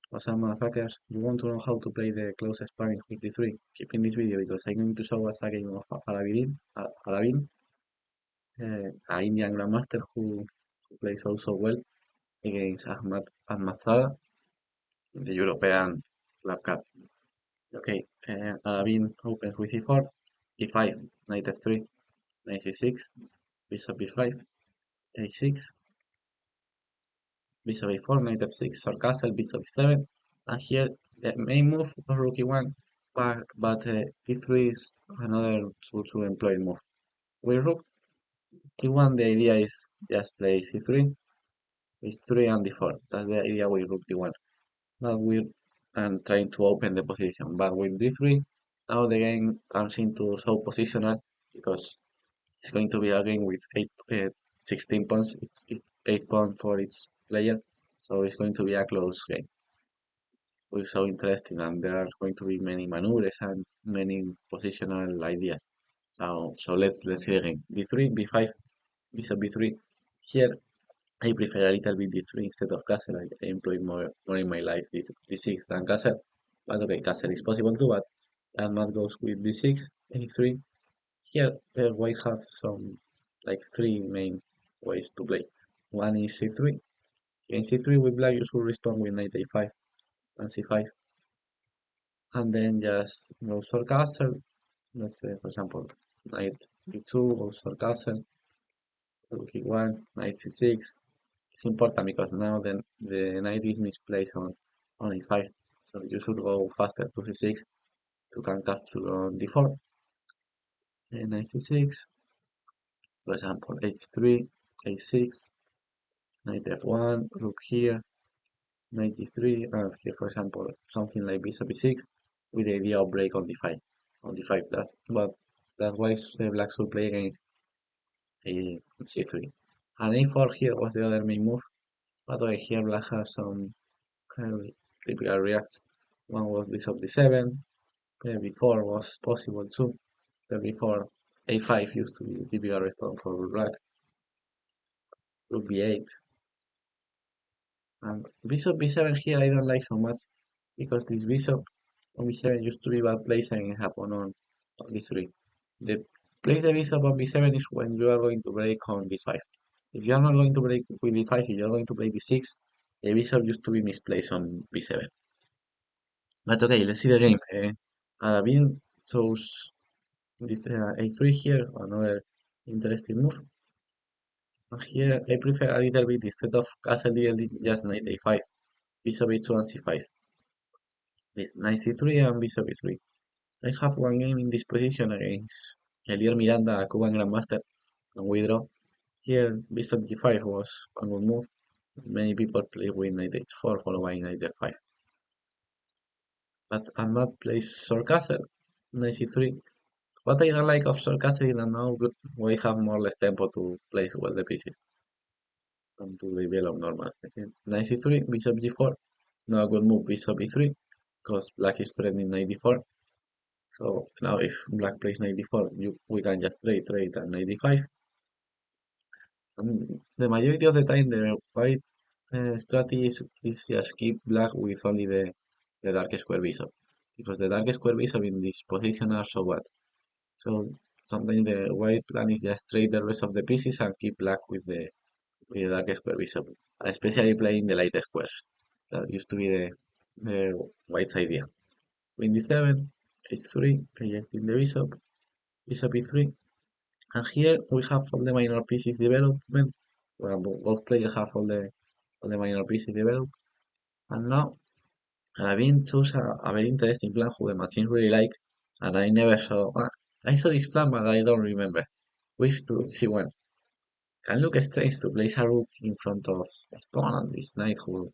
For some motherfuckers, you want to know how to play the close sparring with d3, keep in this video because I'm going to show us a game of Aravindh, an Indian grandmaster who plays also well against Ahmadzada in the European Club Cup. Okay, Aravindh opens with e4, e5, knight f3, knight c6, bishop b5, a6, bishop a4, knight f6, short castle, bishop e7, and here the main move was rook e1, but e3 is another to employ move. With rook e1, the idea is just play c3, h3 and d4. That's the idea with rook d1. But with and trying to open the position. But with d3, now the game comes into so positional because it's going to be a game with 16 points. It's 8 points for each player, so it's going to be a close game. It's so interesting, and there are going to be many maneuvers and many positional ideas. So let's see the game. d3, b5, bishop b3. Here I prefer a little bit d3 instead of castle. I employ more in my life d6 than castle. But okay, castle is possible too, but that mat goes with d6, a3. Here, white have some like three main ways to play. One is c3. In c3 with black, you should respond with knight a5 and c5, and then just go short castle. Let's say, for example, knight e2, go short castle, rook e1, knight c6. It's important because now the knight is misplaced on e5, so you should go faster to c6 to can capture on d4. And knight c6, for example, h3, a6, knight f1, rook here, knight g3, and here, for example, something like bishop e6 with the idea of break on d5. On d5, that's why black should play against a c3. And a4 here was the other main move. But okay, here black has some typical reacts. One was bishop d7, before was possible too. The before a5 used to be typical response for black. Rook b8. And bishop b7 here I don't like so much because this bishop on b7 used to be bad place and it happened on d3. The place the bishop on b7 is when you are going to break on b5. If you are not going to break with b5, if you are going to play b6, the bishop used to be misplaced on b7. But okay, let's see the game. Aravindh chose this a3 here, another interesting move. And here I prefer a little bit instead of castle DLD, just knight a5, bishop a2 and c5. With knight c3 and bishop e3. I have one game in this position against Elier Miranda, a Cuban grandmaster, and we draw. Here bishop g5 was a good move. Many people play with knight h4 followed by knight f5. But Ahmad plays short castle, knight c3. What I don't like of short castle is that now we have more or less tempo to place well the pieces and to develop normal. Knight c3, bishop g4. Now a good move, bishop e3, because black is threatening knight d4. So now if black plays knight d4, we can just trade and knight d5. And the majority of the time the white strategy is just keep black with only the dark square bishop. Because the dark square bishop in this position are so bad. So sometimes the white plan is just trade the rest of the pieces and keep black with the dark square bishop. And especially playing the light squares. That used to be the white's idea. Queen d7, h3, rejecting the bishop, bishop e3. And here we have all the minor pieces development. Well, both players have all the minor pieces developed. And now Aravindh chose a very interesting plan who the machine really like. And I never saw. I saw this plan, but I don't remember. Which rook c1? Can look strange to place a rook in front of this pawn and this knight who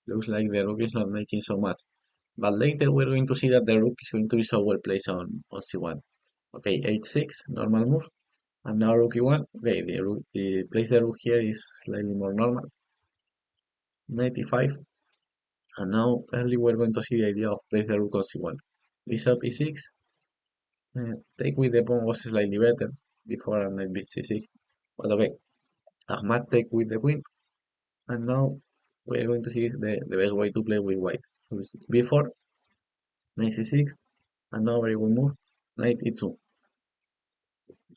looks like the rook is not making so much. But later we're going to see that the rook is going to be so well placed on c1. Okay, h6, normal move. And now rook e1. Okay, the place the rook here is slightly more normal. Knight e5. And now early we're going to see the idea of place the rook on c1. Bishop e6. Take with the pawn was slightly better before and knight b6. But okay, Ahmad take with the queen. And now we're going to see the best way to play with white. before knight c6, and now very good move, knight e2,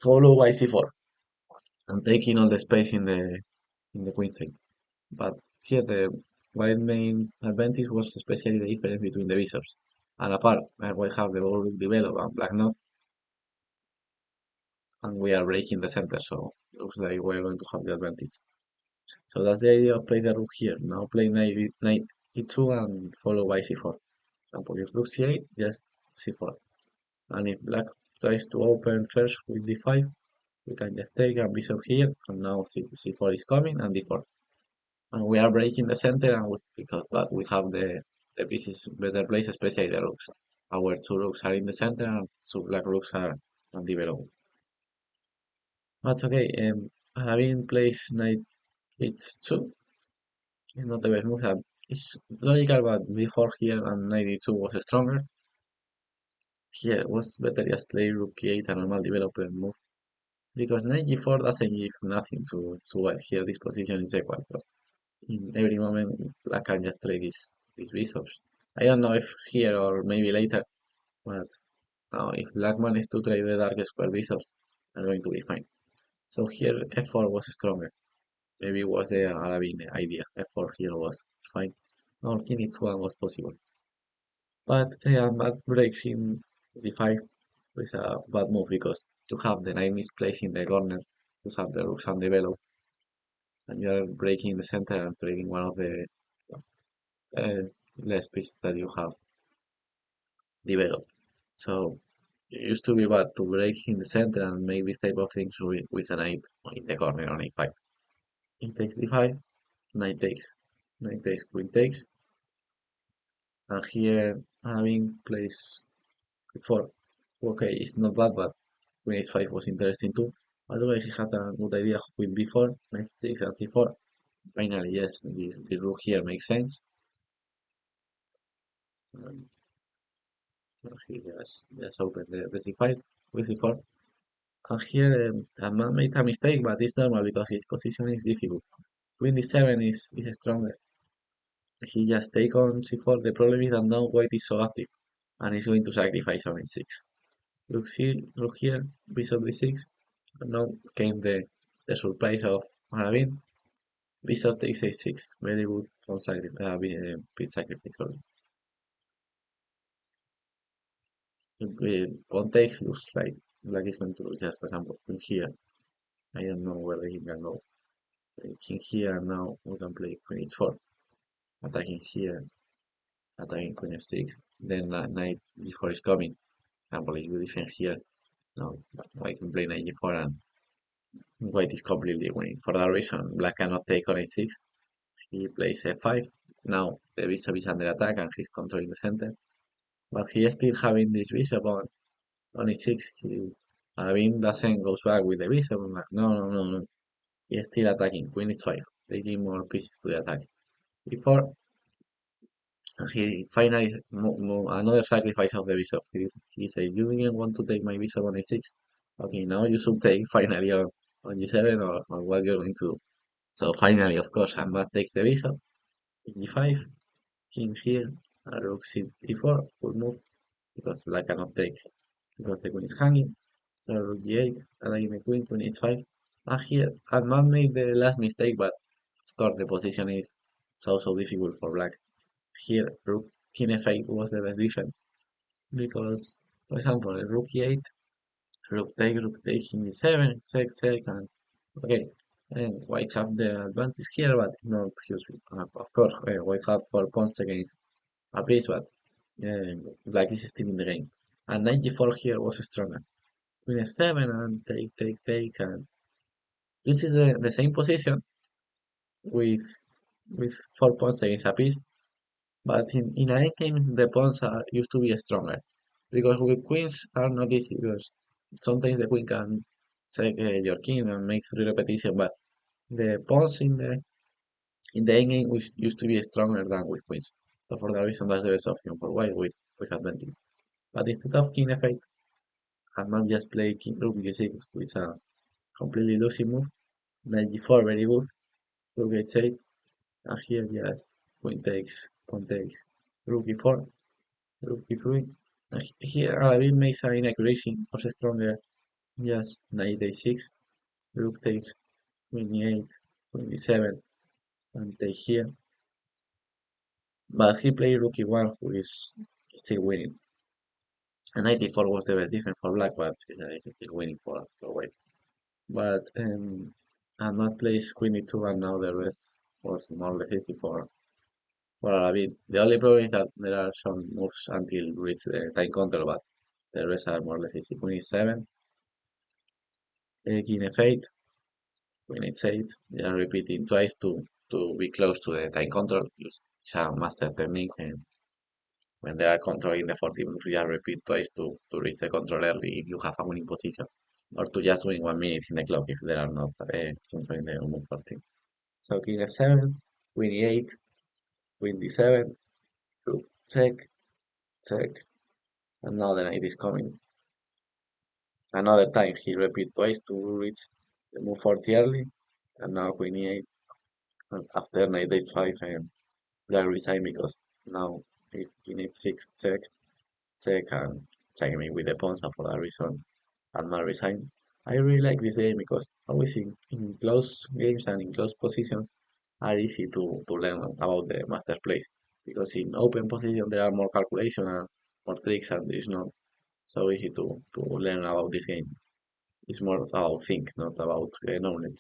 followed by c4, and taking all the space in the queen side. But here the white main advantage was especially the difference between the bishops. And apart, we have the ball developed and black not, and we are breaking the center, so looks like we're going to have the advantage. So that's the idea of playing the rook here. Now play knight e2 and follow by c4. For example, if rook c8, just c4. And if black tries to open first with d5, we can just take a bishop here, and now c4 is coming, and d4. And we are breaking the center, and but we have the pieces better placed, especially the rooks. Our two rooks are in the center, and two black rooks are undeveloped. That's okay. Having placed knight h2 is not the best move. It's logical, but before here and knight e2 was stronger. Here was better just play rook e8, a normal development move, because knight g4 doesn't give nothing to white here. This position is equal because in every moment black can just trade these bishops. I don't know if here or maybe later, but now if black managed to trade the dark square bishops, are going to be fine. So here f4 was stronger. Maybe it was the Aravindh idea. f4 here was fine. Or king e2 was possible. But that breaks in d5 is a bad move because to have the knight misplaced in the corner, to have the rooks undeveloped, and you are breaking the center and trading one of the uh, less pieces that you have developed. So it used to be bad to break in the center and make this type of things with a knight in the corner on a5. It takes d5, knight takes, queen takes, and here having plays before. Okay, it's not bad, but queen h5 was interesting too. Otherwise, he had a good idea with b4, knight c6, and c4. Finally, yes, the rook here makes sense. Um, he just opened the c5 with c4. And here, a man made a mistake, but it's normal because his position is difficult. Queen d7 is stronger. He just take on c4. The problem is that now white is so active, and he's going to sacrifice on e6. Look here, bishop d6. And now came the surprise of Aravindh. Bishop takes a6. Very good on piece sacrifice. Sorry. Pawn takes looks like black is going to lose just for example queen here. I don't know whether he can go. King here and now we can play queen h4. Attacking here, attacking queen f6. Then knight d4 is coming. For example, if you defend here, now white can play knight g4 and white is completely winning. For that reason, black cannot take on a6. He plays f5. Now the bishop is under attack and he's controlling the center. But he is still having this bishop on e6. Aravindh doesn't go back with the bishop. No. He is still attacking. Queen h5, taking more pieces to the attack. Before he finally another sacrifice of the bishop. He said, "You didn't want to take my bishop on a6. Okay, now you should take finally on g7 or what you're going to do." So finally, of course, Ahmad takes the bishop. G5, king here, rook c4 will move because black cannot take because the queen is hanging. So rook g8, attacking the queen, queen h5. And here, Ahmad made the last mistake, but of course the position is so difficult for black. Here, rook king f8 was the best defense because, for example, rook e8, rook take king e7, check, and okay. And white have the advantage here, but not huge. Of course, white have 4 pawns against a piece, but black is still in the game. And knight g4 here was stronger. Queen f7 and take, and this is the same position with 4 pawns against a piece, but in a games the pawns are used to be stronger because with queens are not easy because sometimes the queen can take your king and make 3 repetitions, but the pawns in the endgame used to be stronger than with queens. So for that reason, that's the best option for white with advantage. But instead of king f8, Ahmad just play king rook g6, which is a completely losing move. Knight g4 very good. Rook h8, and here just queen takes, pawn takes. rook e4, rook e3. Here Aravindh makes an inaccuracy, much stronger, just knight a6, rook takes queen e8, queen e7, and take here. But he played rook e1, who is still winning. And knight e4 was the best defense for black, but it's still winning for white. But Ahmad plays queen e2, and now the rest was more or less easy for Aravindh. The only problem is that there are some moves until reach the time control, but the rest are more or less easy. Queen e7, king f8, queen h8. They are repeating twice to be close to the time control. It's a master technique, and when they are controlling the 14 moves, you repeat twice to reach the control early if you have a winning position, or to just win 1 minute in the clock if they are not controlling the move 14. So king f7, queen e8, queen d7, rook check, check, and now the knight is coming. Another time he repeat twice to reach the move 40 early, and now queen e8. And after knight h5, and black resign because now if king h6 check, check, and check me with the pawn, so for that reason I'm not resign. I really like this game because always in close games and in close positions are easy to learn about the master plays. Because in open position there are more calculation and more tricks, and it's not so easy to learn about this game. It's more about think, not about knowledge.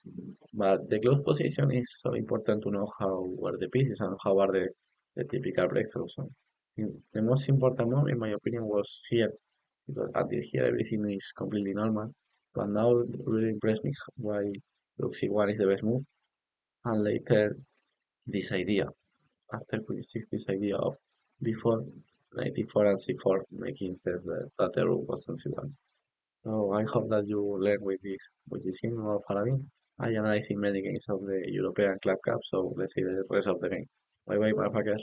But the close position is so important to know how are the pieces and how are the typical breakthroughs. So, the most important move, in my opinion, was here, because until here everything is completely normal. But now it really impressed me why Rook C1 is the best move, and later this idea, after Queen 6, this idea of before 94 and C4, making sense that the rook was on C1. So I hope that you learn with this game of Aravindh. I analyzing many games of the European Club Cup, so let's see the rest of the game. Bye bye, motherfucker.